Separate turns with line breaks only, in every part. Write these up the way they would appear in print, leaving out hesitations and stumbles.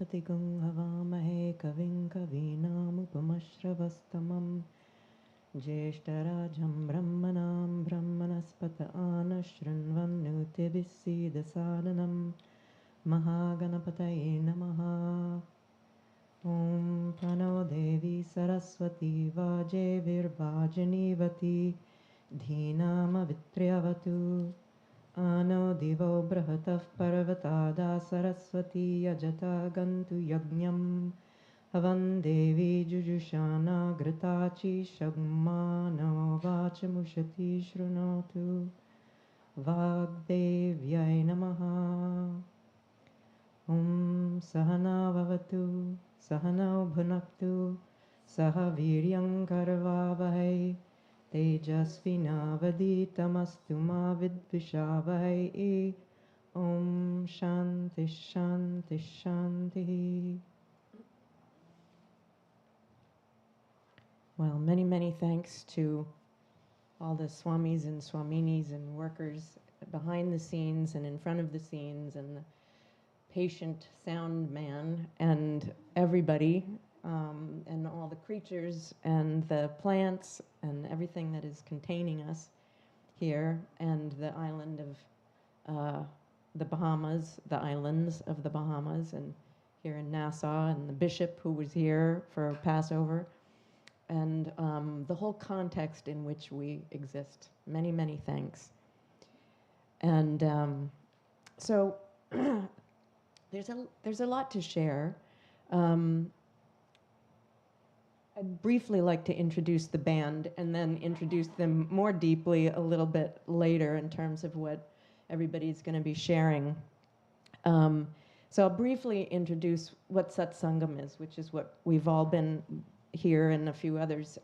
Sampatigum Havamahe Kavim Kavinamupamashravastamam Jeshtarajam Brahmanam Brahmanaspata Anashrinvannutivissidasadanam Mahaganapataye Namaha. Om Prano Devi Saraswati Vajevirvajanivati Dhinamavitriyavatu Ano Divo Brahatah Parvatada Saraswati Yajata Gantu Yajnam Havan Devi Jujushana Gritachi Shagmano Vachamushati Shrunotu Vagdevyai Namaha. Om Sahana Vavatu Sahana Bhunaktu Saha Viryam Karvavahai Tejasvinavaditamastu ma vidvishavahai. Om Shanti Shanti Shanti. Well, many, many thanks to all the swamis and swaminis and workers behind the scenes and in front of the scenes and the patient sound man and everybody, and all the creatures and the plants and everything that is containing us here, and the island of the Bahamas, the islands of the Bahamas, and here in Nassau, and the bishop who was here for Passover, and the whole context in which we exist. Many, many thanks. And so there's a lot to share. I'd briefly like to introduce the band and then introduce them more deeply a little bit later in terms of what everybody's going to be sharing. So I'll briefly introduce what Satsangam is, which is what we've all been here and a few others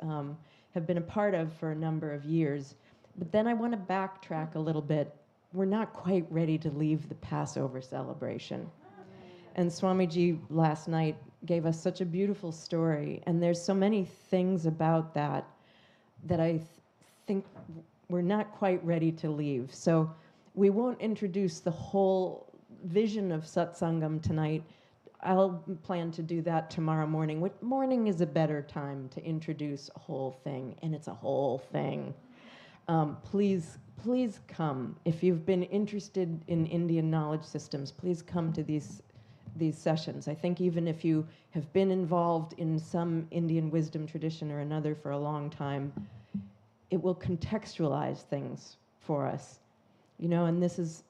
have been a part of for a number of years. But then I want to backtrack a little bit. We're not quite ready to leave the Passover celebration. And Swamiji last night gave us such a beautiful story, and there's so many things about that that I think we're not quite ready to leave. So we won't introduce the whole vision of Satsangam tonight. I'll plan to do that tomorrow morning. What morning is a better time to introduce a whole thing, and it's a whole thing. Please come. If you've been interested in Indian knowledge systems, please come to these sessions. I think even if you have been involved in some Indian wisdom tradition or another for a long time, it will contextualize things for us. And this is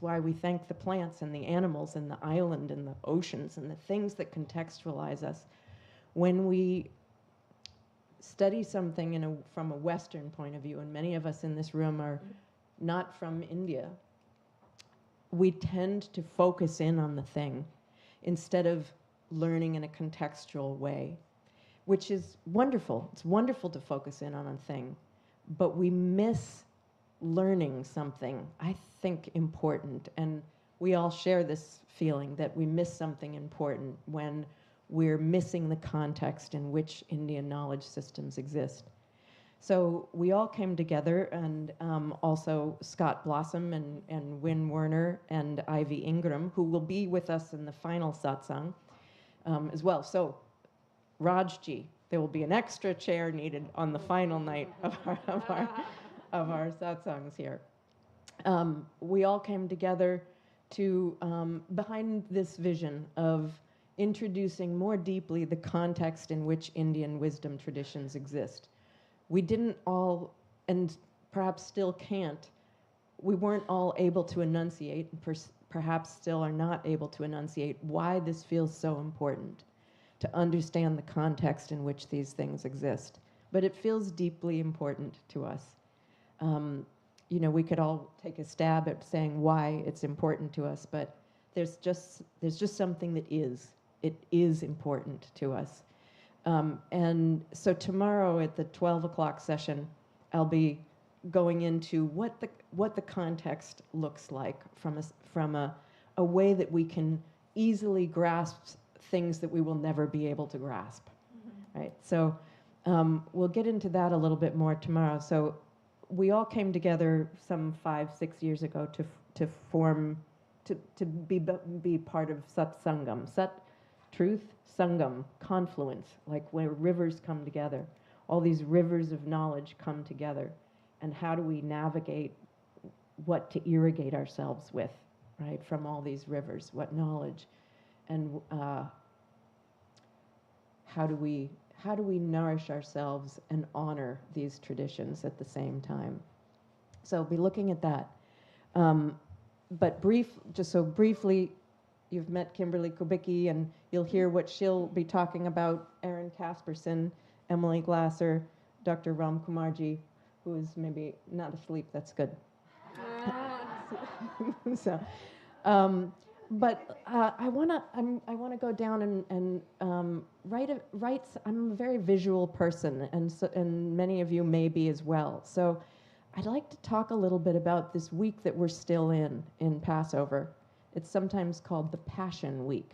why we thank the plants and the animals and the island and the oceans and the things that contextualize us. When we study something from a Western point of view, and many of us in this room are not from India, we tend to focus in on the thing instead of learning in a contextual way, which is wonderful. It's wonderful to focus in on a thing, but we miss learning something, I think, important. And we all share this feeling that we miss something important when we're missing the context in which Indian knowledge systems exist. So we all came together, and also Scott Blossom and Wynne Werner and Ivy Ingram, who will be with us in the final satsang as well. So Rajji, there will be an extra chair needed on the final night of our satsangs here. We all came together to behind this vision of introducing more deeply the context in which Indian wisdom traditions exist. We didn't all, and perhaps still can't, we weren't all able to enunciate, and perhaps still are not able to enunciate why this feels so important, to understand the context in which these things exist. But it feels deeply important to us. We could all take a stab at saying why it's important to us, but there's just something that is. It is important to us. And so tomorrow at the 12 o'clock session, I'll be going into what the context looks like from a way that we can easily grasp things that we will never be able to grasp, right? So we'll get into that a little bit more tomorrow. So we all came together some 5-6 years ago to to be part of Satsangam. Sat, truth, Sangam, confluence, like where rivers come together. All these rivers of knowledge come together. And how do we navigate what to irrigate ourselves with, right, from all these rivers? What knowledge? And how do we nourish ourselves and honor these traditions at the same time? So be looking at that. But briefly, you've met Kimberly Kubicke, and you'll hear what she'll be talking about. Erin Casperson, Emily Glaser, Dr. Ramkumar, who is maybe not asleep. That's good. So, but I wanna go down and write. I'm a very visual person, and many of you may be as well. So I'd like to talk a little bit about this week that we're still in Passover. It's sometimes called the Passion Week.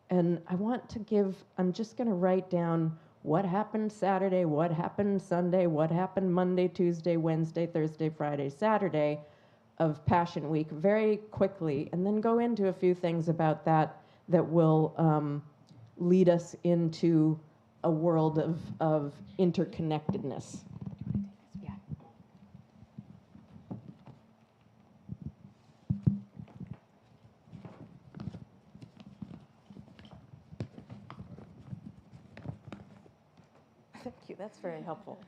And I'm just going to write down what happened Saturday, what happened Sunday, what happened Monday, Tuesday, Wednesday, Thursday, Friday, Saturday of Passion Week very quickly, and then go into a few things about that will lead us into a world of interconnectedness. Thank you. That's very helpful.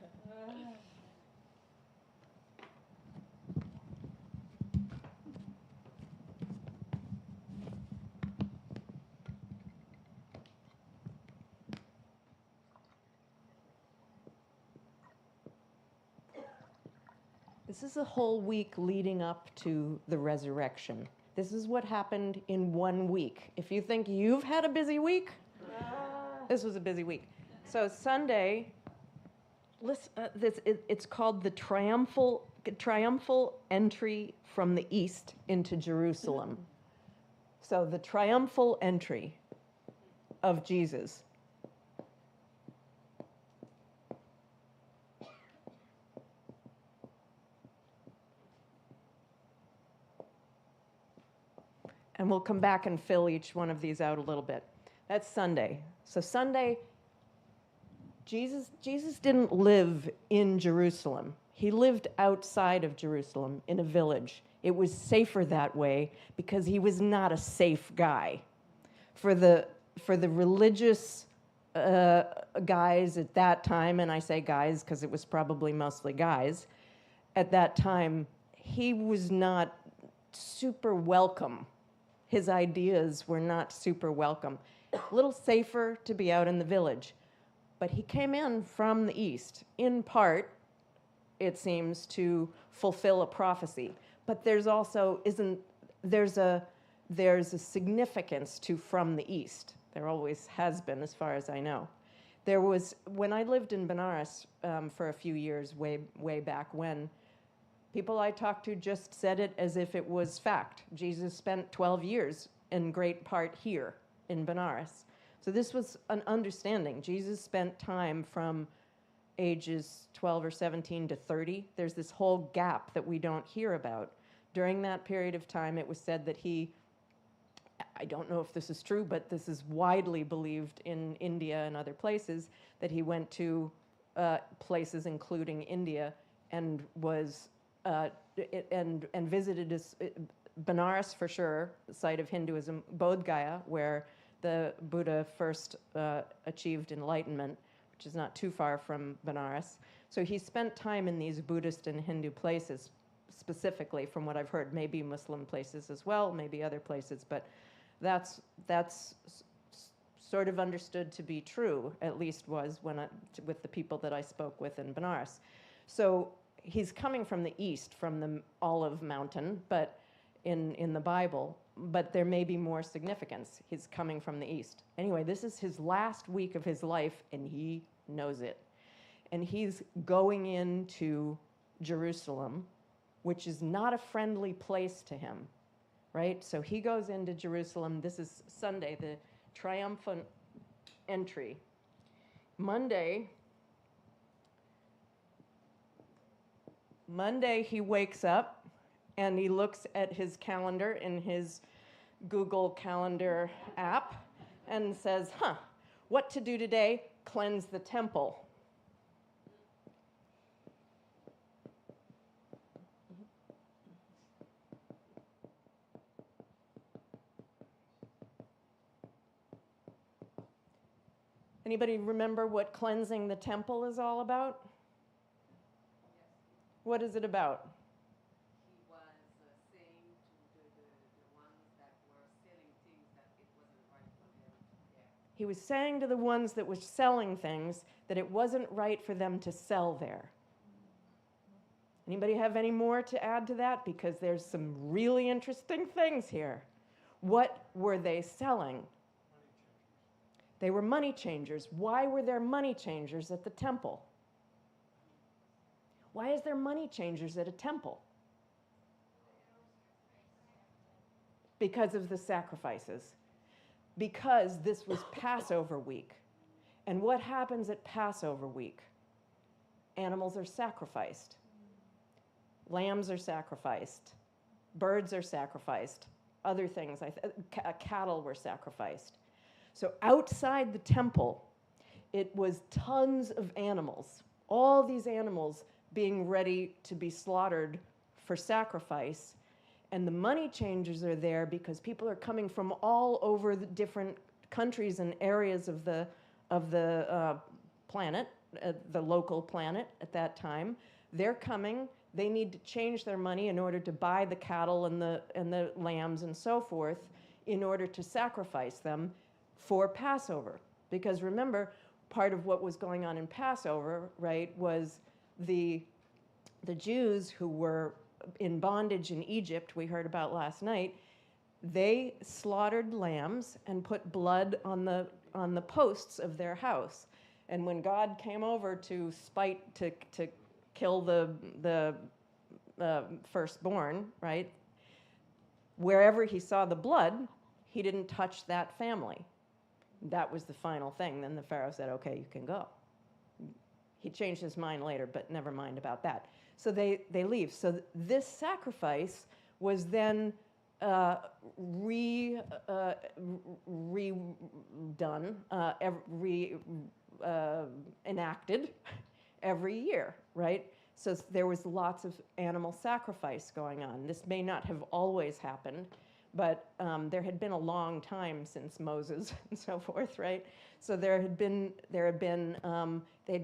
This is a whole week leading up to the resurrection. This is what happened in 1 week. If you think you've had a busy week, this was a busy week. So Sunday, it's called the triumphal entry from the east into Jerusalem. So the triumphal entry of Jesus. And we'll come back and fill each one of these out a little bit. That's Sunday. So Sunday, Jesus didn't live in Jerusalem. He lived outside of Jerusalem in a village. It was safer that way because he was not a safe guy. For the religious guys at that time, and I say guys because it was probably mostly guys, at that time, he was not super welcome. His ideas were not super welcome. A little safer to be out in the village. But he came in from the east, in part, it seems, to fulfill a prophecy. But there's also there's a significance to from the east. There always has been, as far as I know. There was, when I lived in Benares for a few years, way back when, people I talked to just said it as if it was fact. Jesus spent 12 years in great part here in Benares. So this was an understanding. Jesus spent time from ages 12 or 17 to 30. There's this whole gap that we don't hear about. During that period of time, it was said that I don't know if this is true, but this is widely believed in India and other places, that he went to places including India and was and visited Benares for sure, the site of Hinduism, Bodh Gaya, where the Buddha first achieved enlightenment, which is not too far from Benares. So he spent time in these Buddhist and Hindu places, specifically from what I've heard, maybe Muslim places as well, maybe other places, but that's sort of understood to be true, at least was with the people that I spoke with in Benares. So he's coming from the east, from the Olive Mountain, but in the Bible, but there may be more significance. He's coming from the east. Anyway, this is his last week of his life, and he knows it. And he's going into Jerusalem, which is not a friendly place to him, right? So he goes into Jerusalem. This is Sunday, the triumphant entry. Monday, he wakes up and he looks at his calendar in his Google Calendar app and says, what to do today? Cleanse the temple. Anybody remember what cleansing the temple is all about? What is it about?
He was saying to the ones that were selling things that it wasn't right for them to get.
He was saying to the ones that were selling things that it wasn't right for them to sell there. Anybody have any more to add to that? Because there's some really interesting things here. What were they selling? They were money changers. Why were there money changers at the temple? Why is there money changers at a temple? Because of the sacrifices. Because this was Passover week. And what happens at Passover week? Animals are sacrificed. Lambs are sacrificed. Birds are sacrificed. Other things, cattle were sacrificed. So outside the temple, it was tons of animals. All these animals being ready to be slaughtered for sacrifice. And the money changers are there because people are coming from all over the different countries and areas of the planet, the local planet at that time. They're coming. They need to change their money in order to buy the cattle and the lambs and so forth in order to sacrifice them for Passover. Because remember, part of what was going on in Passover, right, was the Jews who were in bondage in Egypt, we heard about last night, they slaughtered lambs and put blood on the posts of their house. And when God came over to kill the firstborn, right, wherever he saw the blood, he didn't touch that family. That was the final thing. Then the Pharaoh said, okay, you can go. He changed his mind later, but never mind about that. So they leave. So this sacrifice was then redone, enacted every year, right? So there was lots of animal sacrifice going on. This may not have always happened, but there had been a long time since Moses and so forth, right? So they had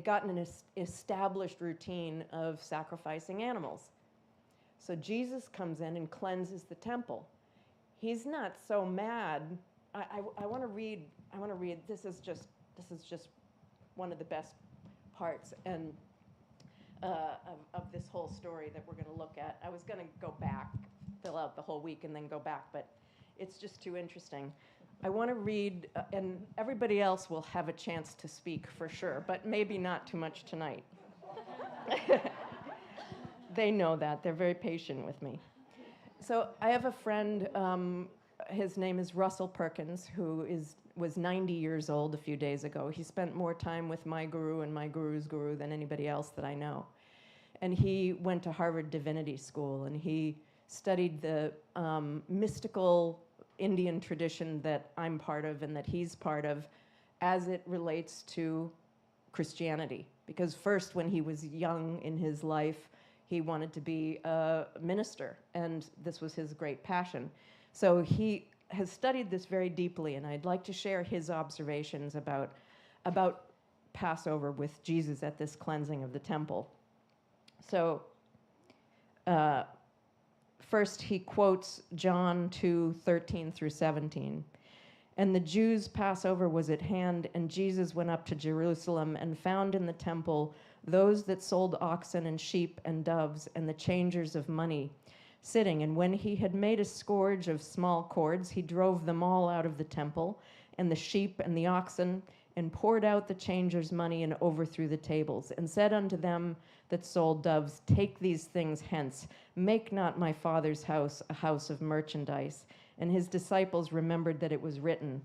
gotten an established routine of sacrificing animals. So Jesus comes in and cleanses the temple. He's not so mad. I want to read. This is just one of the best parts and of this whole story that we're going to look at. I was going to go back, fill out the whole week, and then go back, but it's just too interesting. I want to read, and everybody else will have a chance to speak for sure, but maybe not too much tonight. They know that. They're very patient with me. So I have a friend, his name is Russell Perkins, who was 90 years old a few days ago. He spent more time with my guru and my guru's guru than anybody else that I know. And he went to Harvard Divinity School, and he studied the mystical Indian tradition that I'm part of and that he's part of as it relates to Christianity. Because first, when he was young in his life, he wanted to be a minister, and this was his great passion. So he has studied this very deeply, and I'd like to share his observations about Passover with Jesus at this cleansing of the temple. So first he quotes John 2:13 through 17. And the Jews' Passover was at hand, and Jesus went up to Jerusalem and found in the temple those that sold oxen and sheep and doves and the changers of money sitting. And when he had made a scourge of small cords, he drove them all out of the temple, and the sheep and the oxen, and poured out the changers' money and overthrew the tables, and said unto them that sold doves, take these things hence, make not my Father's house a house of merchandise. And his disciples remembered that it was written,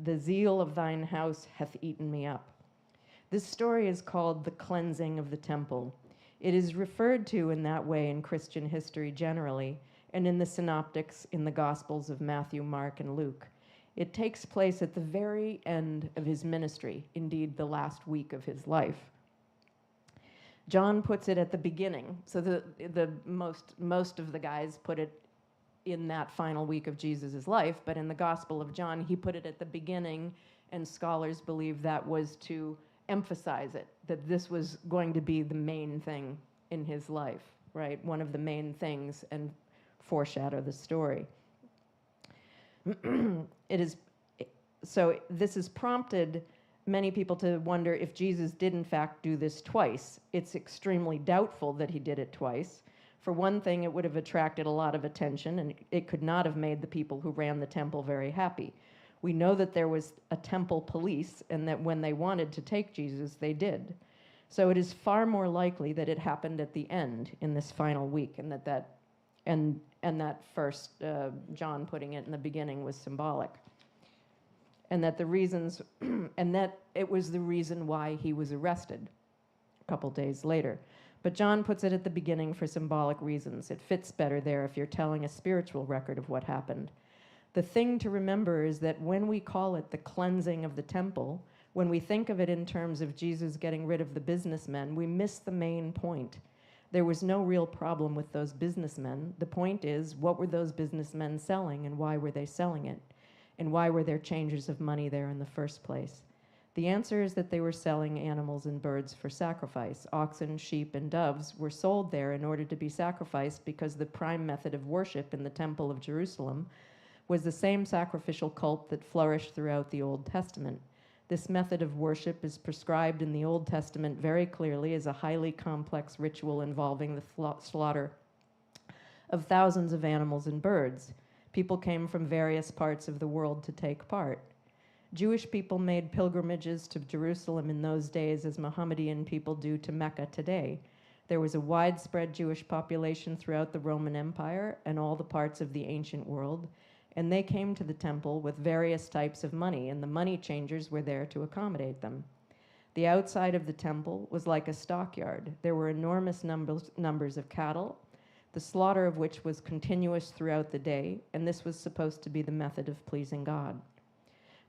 the zeal of thine house hath eaten me up. This story is called the cleansing of the temple. It is referred to in that way in Christian history generally, and in the synoptics in the Gospels of Matthew, Mark, and Luke. It takes place at the very end of his ministry, indeed the last week of his life. John puts it at the beginning. So the most of the guys put it in that final week of Jesus' life, but in the Gospel of John, he put it at the beginning, and scholars believe that was to emphasize it, that this was going to be the main thing in his life, right? One of the main things, and foreshadow the story. So this has prompted many people to wonder if Jesus did in fact do this twice. It's extremely doubtful that he did it twice. For one thing, it would have attracted a lot of attention, and it could not have made the people who ran the temple very happy. We know that there was a temple police, and that when they wanted to take Jesus, they did. So it is far more likely that it happened at the end in this final week, and that first John putting it in the beginning was symbolic. And that the reasons, and that it was the reason why he was arrested a couple days later. But John puts it at the beginning for symbolic reasons. It fits better there if you're telling a spiritual record of what happened. The thing to remember is that when we call it the cleansing of the temple, when we think of it in terms of Jesus getting rid of the businessmen, we miss the main point. There was no real problem with those businessmen. The point is, what were those businessmen selling, and why were they selling it? And why were there changers of money there in the first place? The answer is that they were selling animals and birds for sacrifice. Oxen, sheep, and doves were sold there in order to be sacrificed because the prime method of worship in the Temple of Jerusalem was the same sacrificial cult that flourished throughout the Old Testament. This method of worship is prescribed in the Old Testament very clearly as a highly complex ritual involving the slaughter of thousands of animals and birds. People came from various parts of the world to take part. Jewish people made pilgrimages to Jerusalem in those days as Mohammedan people do to Mecca today. There was a widespread Jewish population throughout the Roman Empire and all the parts of the ancient world, and they came to the temple with various types of money, and the money changers were there to accommodate them. The outside of the temple was like a stockyard. There were enormous numbers of cattle, the slaughter of which was continuous throughout the day, and this was supposed to be the method of pleasing God.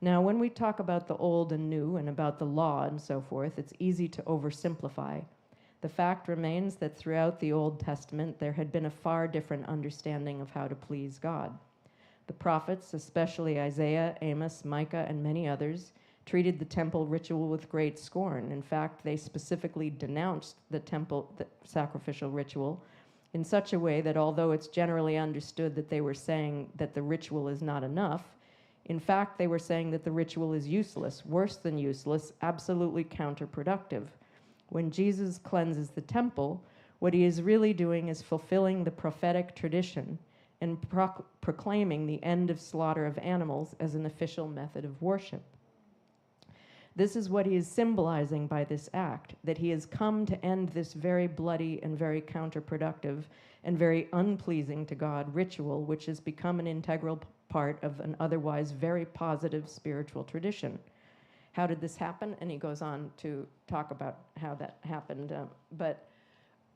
Now, when we talk about the old and new and about the law and so forth, it's easy to oversimplify. The fact remains that throughout the Old Testament, there had been a far different understanding of how to please God. The prophets, especially Isaiah, Amos, Micah, and many others, treated the temple ritual with great scorn. In fact, they specifically denounced the sacrificial ritual in such a way that although it's generally understood that they were saying that the ritual is not enough, in fact, they were saying that the ritual is useless, worse than useless, absolutely counterproductive. When Jesus cleanses the temple, what he is really doing is fulfilling the prophetic tradition and proclaiming the end of slaughter of animals as an official method of worship. This is what he is symbolizing by this act, that he has come to end this very bloody and very counterproductive and very unpleasing to God ritual, which has become an integral part of an otherwise very positive spiritual tradition. How did this happen? And he goes on to talk about how that happened. But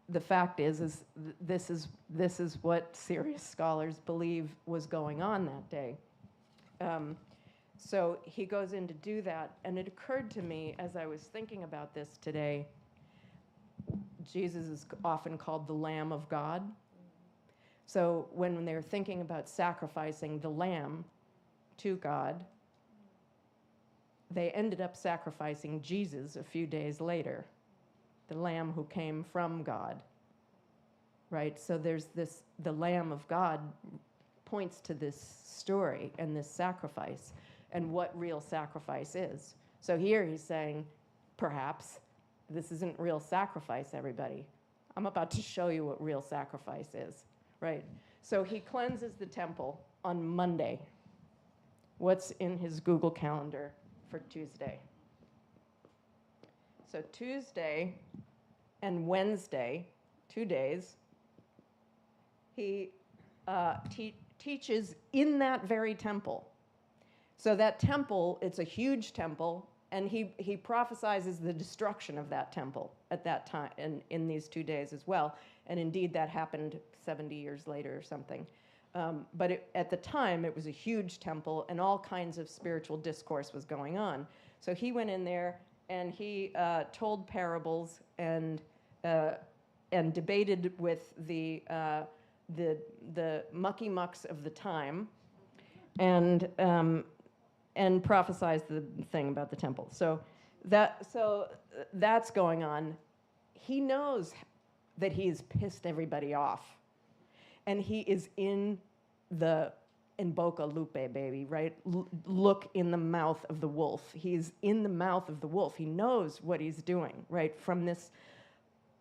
the fact is this is what serious scholars believe was going on that day. So he goes in to do that, and it occurred to me as I was thinking about this today, Jesus is often called the Lamb of God. So when they're thinking about sacrificing the lamb to God, they ended up sacrificing Jesus a few days later, the lamb who came from God, right? So there's this, the Lamb of God points to this story and this sacrifice and what real sacrifice is. So here he's saying, perhaps this isn't real sacrifice, everybody. I'm about to show you what real sacrifice is. Right. So he cleanses the temple on Monday. What's in his Google Calendar for Tuesday? So Tuesday and Wednesday, 2 days, he teaches in that very temple. So that temple, it's a huge temple, And he prophesizes the destruction of that temple at that time, and in these 2 days as well. And indeed, that happened 70 years later or something. But at the time, it was a huge temple, and all kinds of spiritual discourse was going on. So he went in there, and he told parables and debated with the mucky mucks of the time, and prophesized the thing about the temple. So that's going on. He knows that he's pissed everybody off, and he is in boca lupe, baby, right? Look in the mouth of the wolf. He's in the mouth of the wolf. He knows what he's doing, right? From this,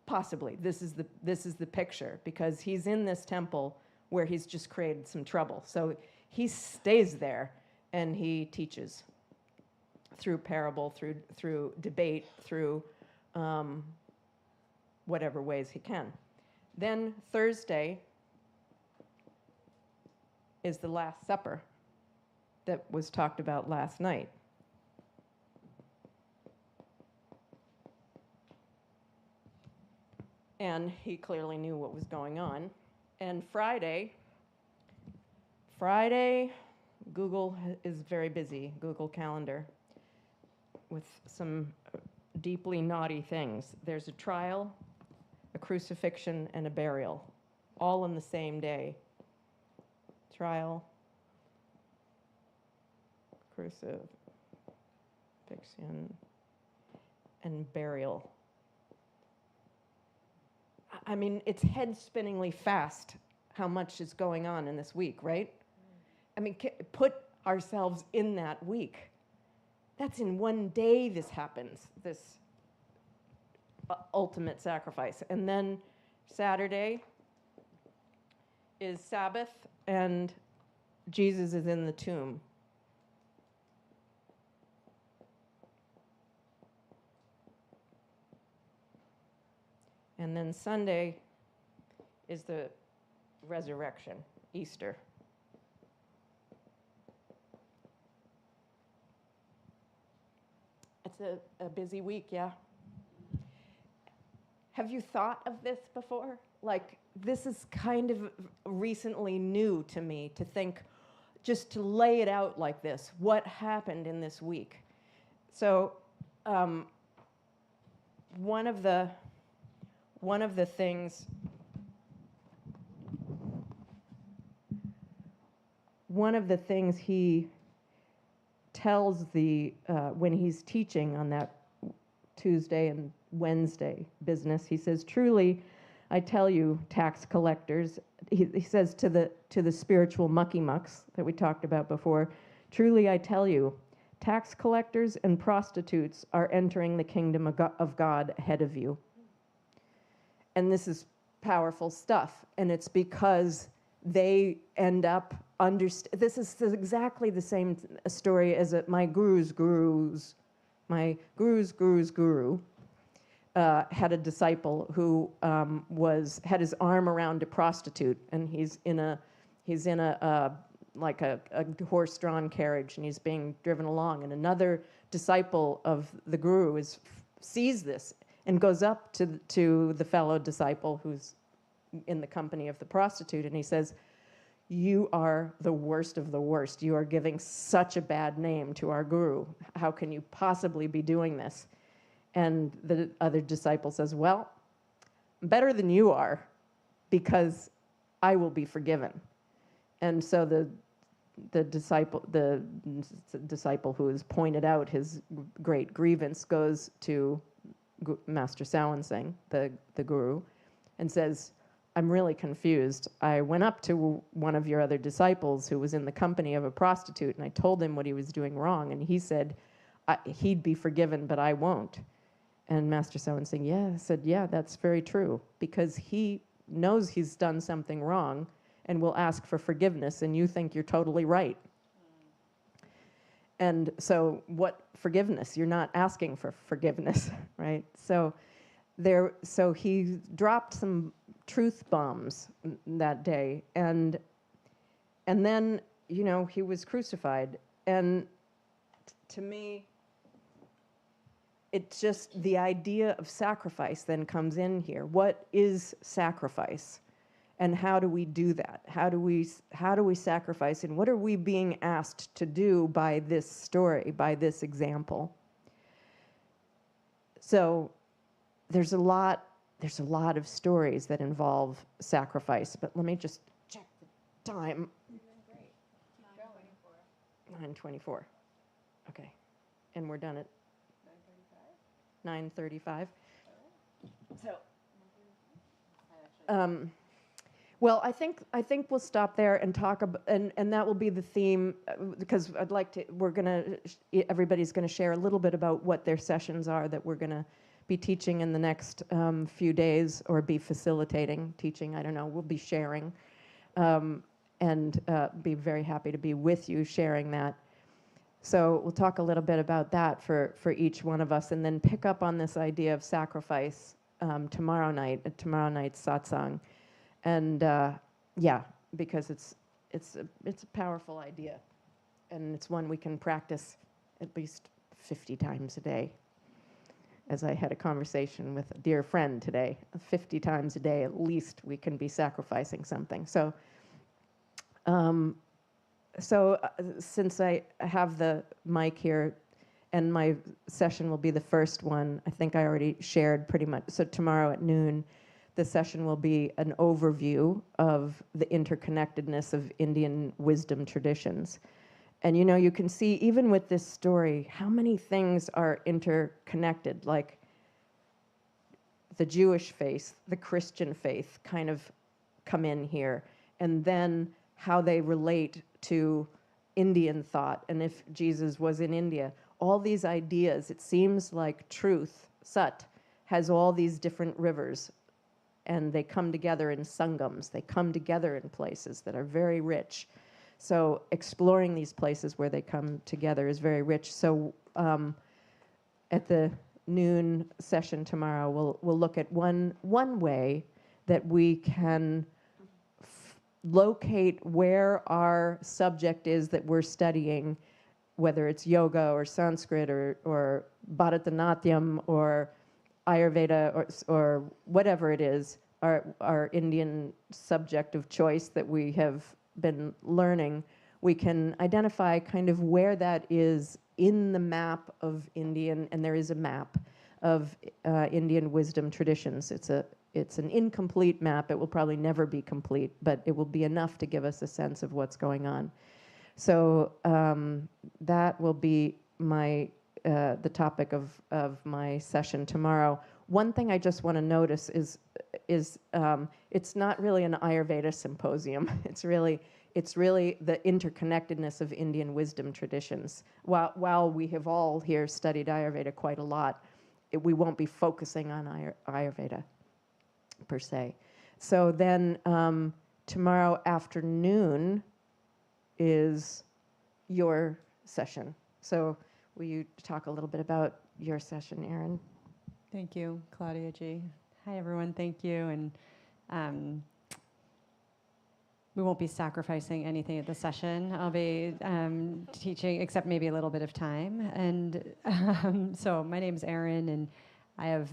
possibly, this is the picture, because he's in this temple where he's just created some trouble. So he stays there, and he teaches through parable, through debate, through whatever ways he can. Then Thursday is the Last Supper that was talked about last night. And he clearly knew what was going on. And Friday, Google is very busy, Google Calendar, with some deeply naughty things. There's a trial, a crucifixion, and a burial, all in the same day. Trial, crucifixion, and burial. I mean, it's head-spinningly fast how much is going on in this week, right? I mean, put ourselves in that week. That's in one day this happens, this ultimate sacrifice. And then Saturday is Sabbath, and Jesus is in the tomb. And then Sunday is the resurrection, Easter. It's a busy week, yeah. Have you thought of this before? Like, this is kind of recently new to me to think, just to lay it out like this. What happened in this week? So, one of the things he tells when he's teaching on that Tuesday and Wednesday business, he says, "Truly, I tell you, tax collectors," he says to the spiritual mucky mucks that we talked about before, "Truly, I tell you, tax collectors and prostitutes are entering the kingdom of God ahead of you." And this is powerful stuff, and it's because they end up this is exactly the same story as my guru's guru had a disciple who had his arm around a prostitute, and he's in a like a horse-drawn carriage, and he's being driven along, and another disciple of the guru sees this and goes up to the fellow disciple who's in the company of the prostitute, and he says, "You are the worst of the worst. You are giving such a bad name to our guru. How can you possibly be doing this?" And the other disciple says, "Well, better than you are, because I will be forgiven." And so the disciple who has pointed out his great grievance goes to Master Sawansing, the guru, and says, "I'm really confused. I went up to one of your other disciples who was in the company of a prostitute, and I told him what he was doing wrong, and he said he'd be forgiven, but I won't." And Master Sawansing said, "Yeah, that's very true, because he knows he's done something wrong and will ask for forgiveness, and you think you're totally right." And so what forgiveness? You're not asking for forgiveness, right? So he dropped some truth bombs that day, and then he was crucified. And to me, it's just the idea of sacrifice then comes in here. What is sacrifice? And how do we do that? How do we sacrifice? And what are we being asked to do by this story, by this example? So there's a lot of stories that involve sacrifice, but let me just check the time.
You're doing great. Keep going.
9:24. Okay. And we're done at
9:35.
9:35. So well, I think we'll stop there and talk about, and that will be the theme, because I'd like to, everybody's gonna share a little bit about what their sessions are that we're gonna be teaching in the next few days, or be facilitating teaching, I don't know, we'll be sharing, and be very happy to be with you sharing that. So we'll talk a little bit about that for each one of us, and then pick up on this idea of sacrifice tomorrow night, at tomorrow night's satsang. And yeah, because it's a powerful idea, and it's one we can practice at least 50 times a day. As I had a conversation with a dear friend today, 50 times a day at least we can be sacrificing something. So, since I have the mic here, and my session will be the first one, I think I already shared pretty much. So tomorrow at noon, the session will be an overview of the interconnectedness of Indian wisdom traditions. And you can see, even with this story, how many things are interconnected, like the Jewish faith, the Christian faith kind of come in here, and then how they relate to Indian thought, and if Jesus was in India. All these ideas, it seems like truth, Sat, has all these different rivers, and they come together in sangams. They come together in places that are very rich. So exploring these places where they come together is very rich. So at the noon session tomorrow, we'll look at one way that we can locate where our subject is that we're studying, whether it's yoga or Sanskrit or Bharatanatyam or Ayurveda or whatever it is, our Indian subject of choice that we have been learning. We can identify kind of where that is in the map of Indian, and there is a map of Indian wisdom traditions. It's an incomplete map. It will probably never be complete, but it will be enough to give us a sense of what's going on. So that will be the topic of my session tomorrow. One thing I just want to notice is it's not really an Ayurveda symposium. It's really the interconnectedness of Indian wisdom traditions. While we have all here studied Ayurveda quite a lot, we won't be focusing on Ayurveda per se. So then tomorrow afternoon is your session. So will you talk a little bit about your session, Erin?
Thank you, Claudia G. Hi, everyone. Thank you. And we won't be sacrificing anything at the session. I'll be teaching, except maybe a little bit of time. And so my name's Erin, and I have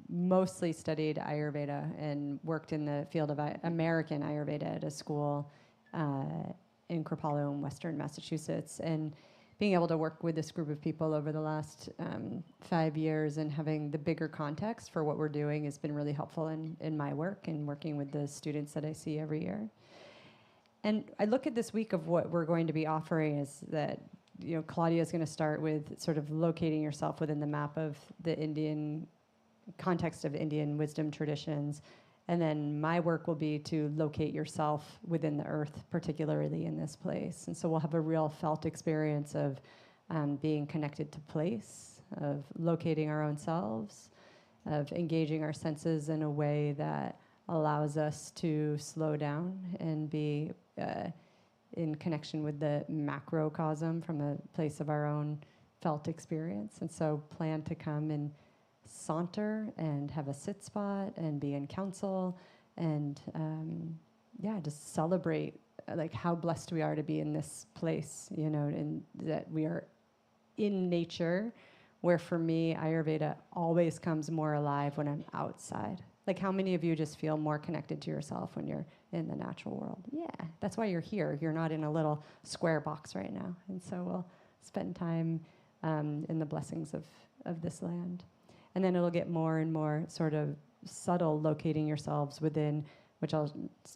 mostly studied Ayurveda and worked in the field of American Ayurveda at a school in Kripalu in Western Massachusetts. And being able to work with this group of people over the last 5 years and having the bigger context for what we're doing has been really helpful in my work and working with the students that I see every year. And I look at this week of what we're going to be offering is that, Claudia is going to start with sort of locating yourself within the map of the Indian context of Indian wisdom traditions. And then my work will be to locate yourself within the earth, particularly in this place. And so we'll have a real felt experience of being connected to place, of locating our own selves, of engaging our senses in a way that allows us to slow down and be in connection with the macrocosm from a place of our own felt experience. And so plan to come and saunter and have a sit spot and be in council and just celebrate like how blessed we are to be in this place, and that we are in nature where for me, Ayurveda always comes more alive when I'm outside. Like, how many of you just feel more connected to yourself when you're in the natural world? Yeah, that's why you're here. You're not in a little square box right now. And so we'll spend time in the blessings of this land. And then it'll get more and more sort of subtle, locating yourselves within, which I'll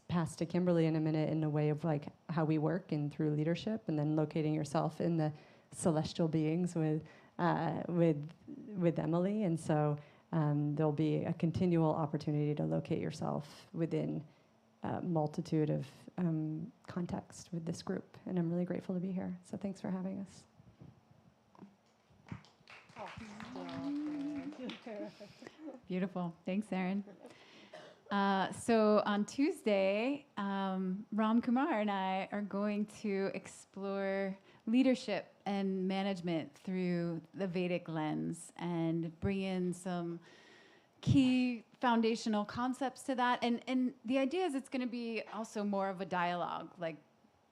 pass to Kimberly in a minute, in a way of like how we work and through leadership, and then locating yourself in the celestial beings with Emily. And so there'll be a continual opportunity to locate yourself within a multitude of context with this group. And I'm really grateful to be here. So thanks for having us.
Beautiful. Thanks, Erin. So on Tuesday, Ramkumar and I are going to explore leadership and management through the Vedic lens and bring in some key foundational concepts to that. And the idea is it's going to be also more of a dialogue. Like,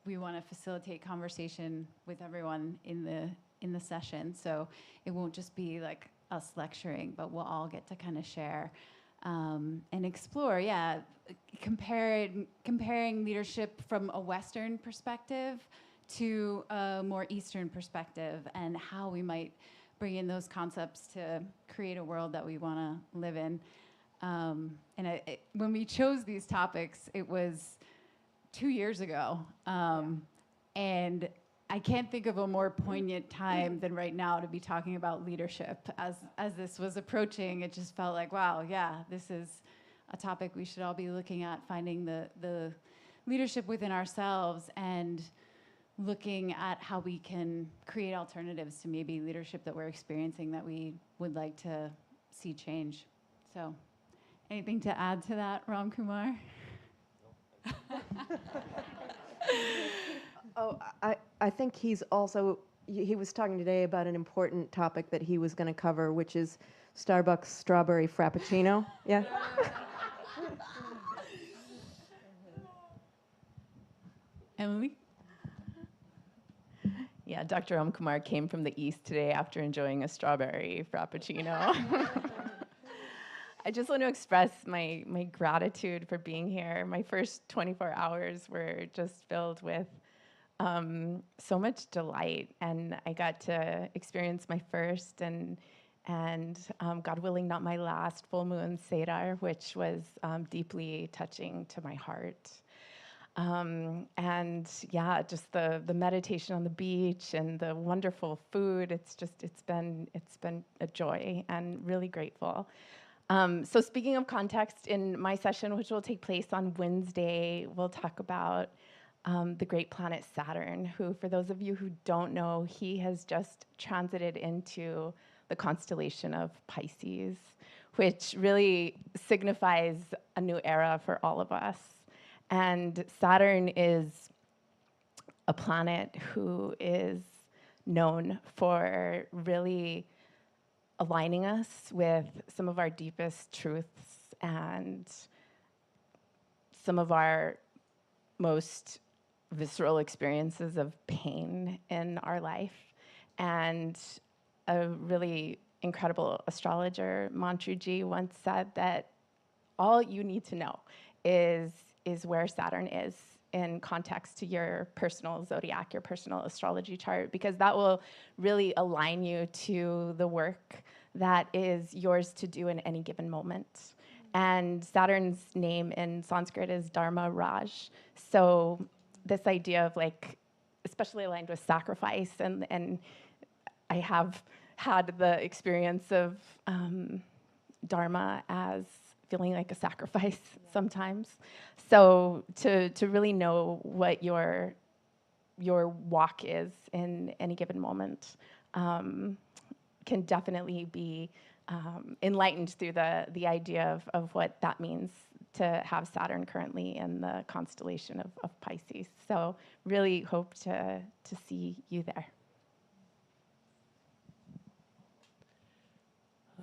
we want to facilitate conversation with everyone in the session. So it won't just be like us lecturing, but we'll all get to kind of share and explore, comparing leadership from a Western perspective to a more Eastern perspective, and how we might bring in those concepts to create a world that we want to live in. When we chose these topics, it was 2 years ago. And I can't think of a more poignant time than right now to be talking about leadership. As this was approaching, it just felt like, wow, yeah, this is a topic we should all be looking at, finding the leadership within ourselves and looking at how we can create alternatives to maybe leadership that we're experiencing that we would like to see change. So, anything to add to that, Ramkumar?
Oh, I think he was talking today about an important topic that he was going to cover, which is Starbucks strawberry frappuccino. Yeah?
Emily?
Yeah, Dr. Ramkumar came from the East today after enjoying a strawberry frappuccino. I just want to express my gratitude for being here. My first 24 hours were just filled with so much delight, and I got to experience my first and God willing, not my last full moon Seder, which was deeply touching to my heart. And yeah, just the meditation on the beach and the wonderful food. It's been a joy, and really grateful. So speaking of context, in my session, which will take place on Wednesday, we'll talk about the great planet Saturn, who, for those of you who don't know, he has just transited into the constellation of Pisces, which really signifies a new era for all of us. And Saturn is a planet who is known for really aligning us with some of our deepest truths and some of our most visceral experiences of pain in our life. And a really incredible astrologer, Mantraji, once said that all you need to know is where Saturn is in context to your personal zodiac, your personal astrology chart, because that will really align you to the work that is yours to do in any given moment. And Saturn's name in Sanskrit is Dharma Raj. So this idea of, like, especially aligned with sacrifice, and I have had the experience of Dharma as feeling like a sacrifice sometimes. So to really know what your walk is in any given moment can definitely be enlightened through the idea of what that means to have Saturn currently in the constellation of Pisces. So really hope to see you there.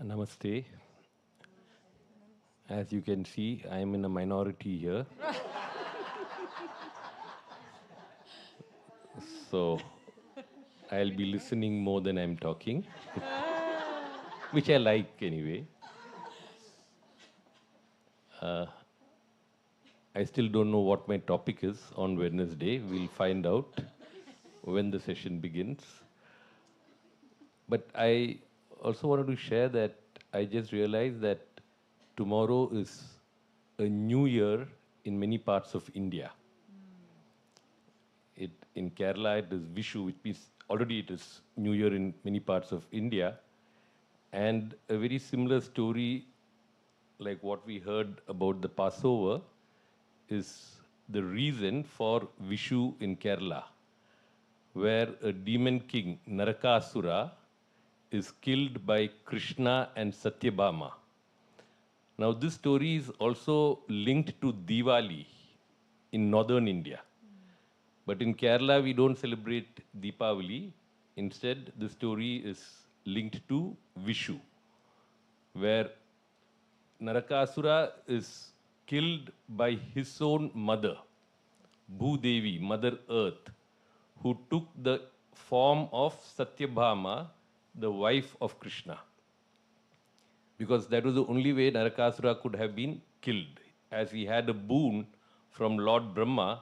Namaste. As you can see, I am in a minority here. So I'll be listening more than I'm talking. which I like anyway. I still don't know what my topic is on Wednesday. We'll find out when the session begins. But I also wanted to share that I just realized that tomorrow is a new year in many parts of India. In Kerala, it is Vishu, which means already it is New Year in many parts of India. And a very similar story, like what we heard about the Passover, is the reason for Vishu in Kerala, where a demon king, Narakasura, is killed by Krishna and Satyabhama. Now, this story is also linked to Diwali in northern India. But in Kerala, we don't celebrate Deepavali. Instead, the story is linked to Vishu, where Narakasura is killed by his own mother, Bhudevi, Mother Earth, who took the form of Satyabhama, the wife of Krishna. Because that was the only way Narakasura could have been killed, as he had a boon from Lord Brahma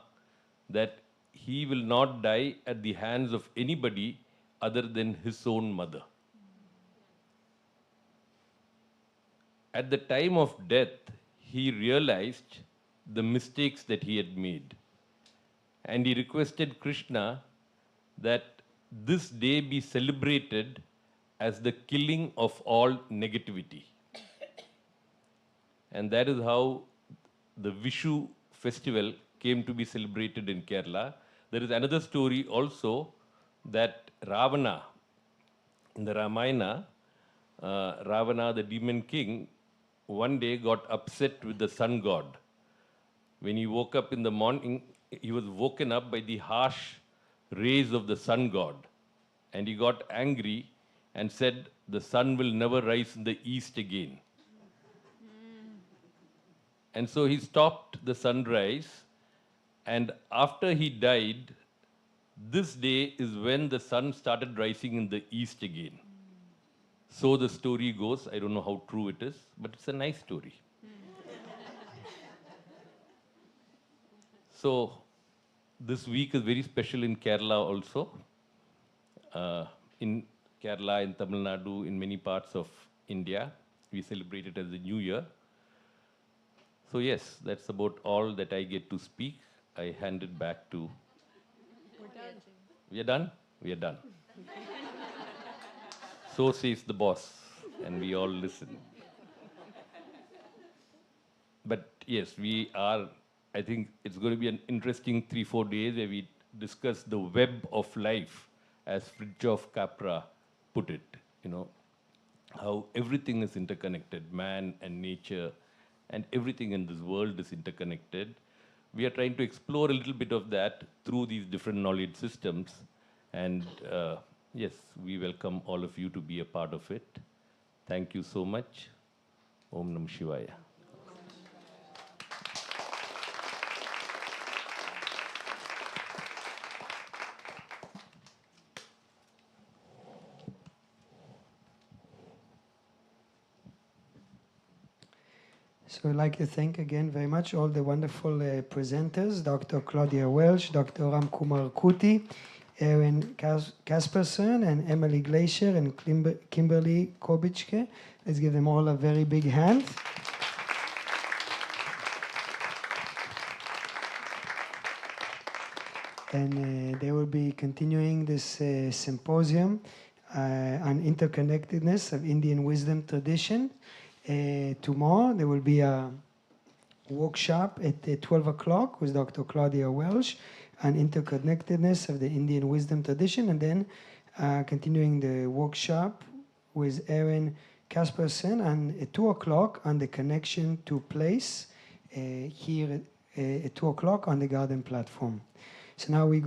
that he will not die at the hands of anybody other than his own mother. At the time of death, he realized the mistakes that he had made. And he requested Krishna that this day be celebrated as the killing of all negativity. And that is how the Vishu festival came to be celebrated in Kerala. There is another story also that Ravana, in the Ramayana, Ravana, the demon king, one day got upset with the sun god. When he woke up in the morning, he was woken up by the harsh rays of the sun god. And he got angry and said, the sun will never rise in the east again. And so he stopped the sunrise. And after he died, this day is when the sun started rising in the east again. So the story goes. I don't know how true it is, but it's a nice story. So this week is very special in Kerala also. In Kerala, in Tamil Nadu, in many parts of India, we celebrate it as the New Year. So yes, that's about all that I get to speak. I hand it back to...
We're done.
We are done? We are done. So says the boss, and we all listen. But yes, we are, I think it's going to be an interesting 3-4 days where we discuss the web of life, as Fridtjof Capra put it, how everything is interconnected, man and nature, and everything in this world is interconnected. We are trying to explore a little bit of that through these different knowledge systems. And yes, we welcome all of you to be a part of it. Thank you so much. Om Nam Shivaya.
So I'd like to thank again very much all the wonderful presenters, Dr. Claudia Welch, Dr. Ramkumar Kutty, Erin Casperson, and Emily Glaser, and Kimberly Kubicke. Let's give them all a very big hand. And they will be continuing this symposium on interconnectedness of Indian wisdom tradition. Tomorrow there will be a workshop at 12 o'clock with Dr. Claudia Welch on interconnectedness of the Indian wisdom tradition, and then continuing the workshop with Erin Casperson at 2 o'clock on the connection to place here at 2 o'clock on the garden platform. So now we